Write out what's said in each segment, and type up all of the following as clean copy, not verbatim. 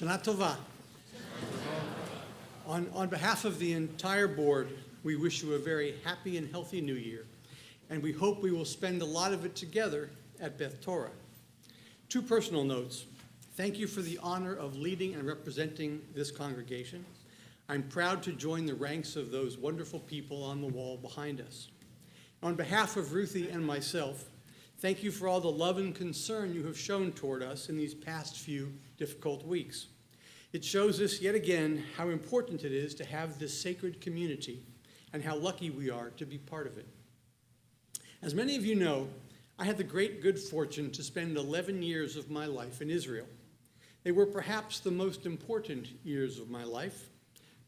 Shana Tova. On behalf of the entire board, we wish you a very happy and healthy new year, and we hope we will spend a lot of it together at Beth Torah. 2 personal notes. Thank you for the honor of leading and representing this congregation. I'm proud to join the ranks of those wonderful people on the wall behind us. On behalf of Ruthie and myself, thank you for all the love and concern you have shown toward us in these past few difficult weeks. It shows us yet again how important it is to have this sacred community and how lucky we are to be part of it. As many of you know, I had the great good fortune to spend 11 years of my life in Israel. They were perhaps the most important years of my life,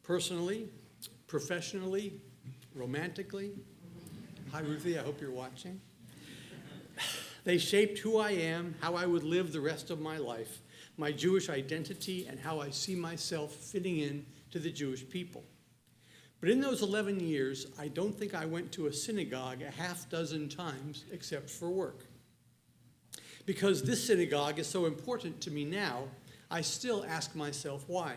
personally, professionally, romantically. Hi, Ruthie, I hope you're watching. They shaped who I am, how I would live the rest of my life, my Jewish identity, and how I see myself fitting in to the Jewish people. But in those 11 years, I don't think I went to a synagogue a half dozen times except for work. Because this synagogue is so important to me now, I still ask myself why.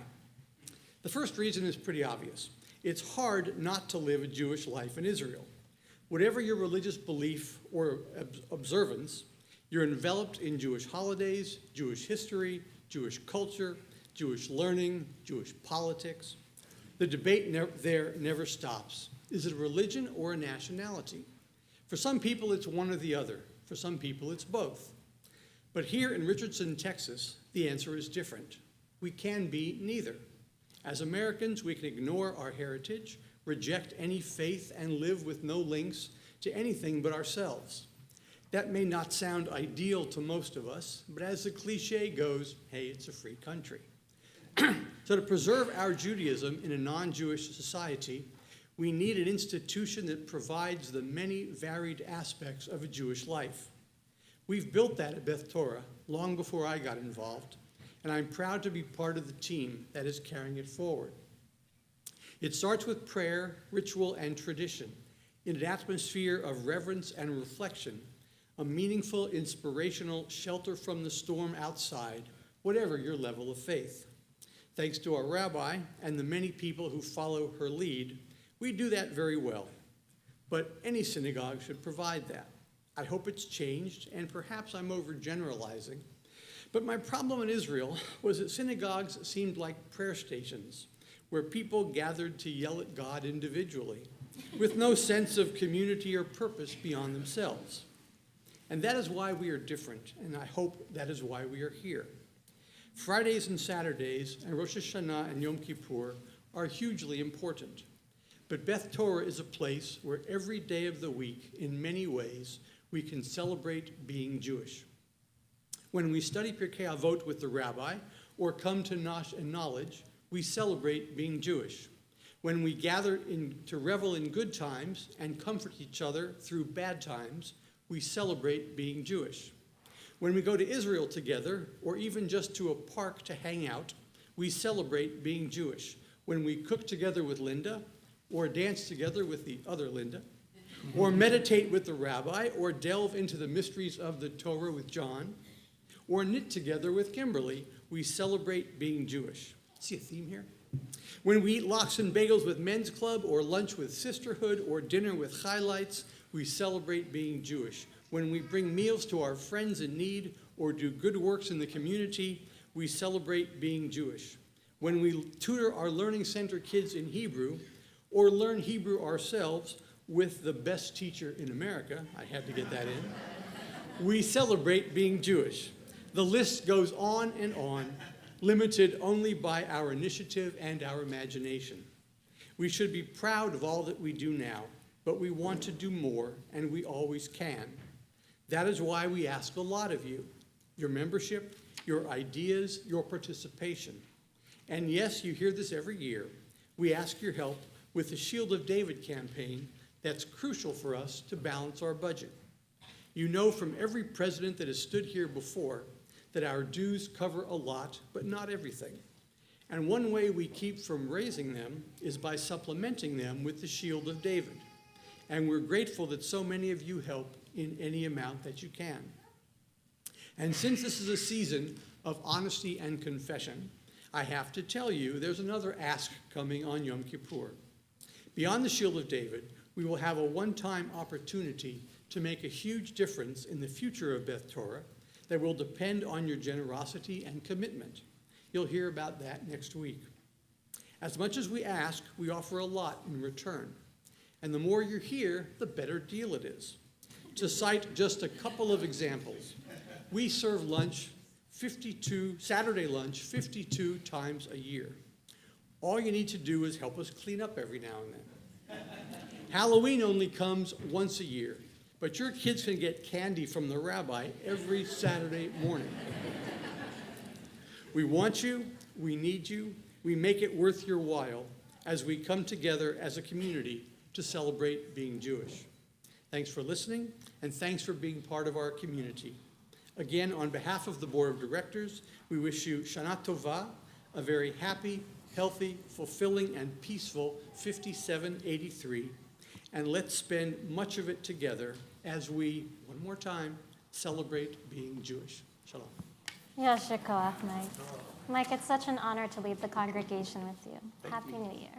The first reason is pretty obvious. It's hard not to live a Jewish life in Israel. Whatever your religious belief or observance, you're enveloped in Jewish holidays, Jewish history, Jewish culture, Jewish learning, Jewish politics. The debate there never stops. Is it a religion or a nationality? For some people, it's one or the other. For some people, it's both. But here in Richardson, Texas, the answer is different. We can be neither. As Americans, we can ignore our heritage, reject any faith, and live with no links to anything but ourselves. That may not sound ideal to most of us, but as the cliche goes, hey, it's a free country. So to preserve our Judaism in a non-Jewish society, we need an institution that provides the many varied aspects of a Jewish life. We've built that at Beth Torah long before I got involved, and I'm proud to be part of the team that is carrying it forward. It starts with prayer, ritual, and tradition in an atmosphere of reverence and reflection, a meaningful, inspirational shelter from the storm outside, whatever your level of faith. Thanks to our rabbi and the many people who follow her lead, we do that very well. But any synagogue should provide that. I hope it's changed, and perhaps I'm overgeneralizing. But my problem in Israel was that synagogues seemed like prayer stations where people gathered to yell at God individually, with no sense of community or purpose beyond themselves. And that is why we are different, and I hope that is why we are here. Fridays and Saturdays, and Rosh Hashanah and Yom Kippur are hugely important. But Beth Torah is a place where every day of the week, in many ways, we can celebrate being Jewish. When we study Pirkei Avot with the rabbi, or come to Nosh and knowledge, we celebrate being Jewish. When we gather to revel in good times and comfort each other through bad times, we celebrate being Jewish. When we go to Israel together, or even just to a park to hang out, we celebrate being Jewish. When we cook together with Linda, or dance together with the other Linda, or meditate with the rabbi, or delve into the mysteries of the Torah with John, or knit together with Kimberly, we celebrate being Jewish. See a theme here? When we eat lox and bagels with Men's Club, or lunch with Sisterhood, or dinner with highlights, we celebrate being Jewish. When we bring meals to our friends in need, or do good works in the community, we celebrate being Jewish. When we tutor our Learning Center kids in Hebrew, or learn Hebrew ourselves with the best teacher in America, I had to get that in, we celebrate being Jewish. The list goes on and on, limited only by our initiative and our imagination. We should be proud of all that we do now, but we want to do more, and we always can. That is why we ask a lot of you, your membership, your ideas, your participation. And yes, you hear this every year. We ask your help with the Shield of David campaign that's crucial for us to balance our budget. You know from every president that has stood here before that our dues cover a lot, but not everything. And one way we keep from raising them is by supplementing them with the Shield of David. And we're grateful that so many of you help in any amount that you can. And since this is a season of honesty and confession, I have to tell you, there's another ask coming on Yom Kippur. Beyond the Shield of David, we will have a one-time opportunity to make a huge difference in the future of Beth Torah that will depend on your generosity and commitment. You'll hear about that next week. As much as we ask, we offer a lot in return. And the more you're here, the better deal it is. To cite just a couple of examples, we serve Saturday lunch 52 times a year. All you need to do is help us clean up every now and then. Halloween only comes once a year, but your kids can get candy from the rabbi every Saturday morning. We want you, we need you, we make it worth your while as we come together as a community to celebrate being Jewish. Thanks for listening, and thanks for being part of our community. Again, on behalf of the Board of Directors, we wish you Shana Tova, a very happy, healthy, fulfilling, and peaceful 5783, and let's spend much of it together as we, one more time, celebrate being Jewish. Shalom. Yasher koach, Mike. Mike, it's such an honor to lead the congregation with you. Happy New Year.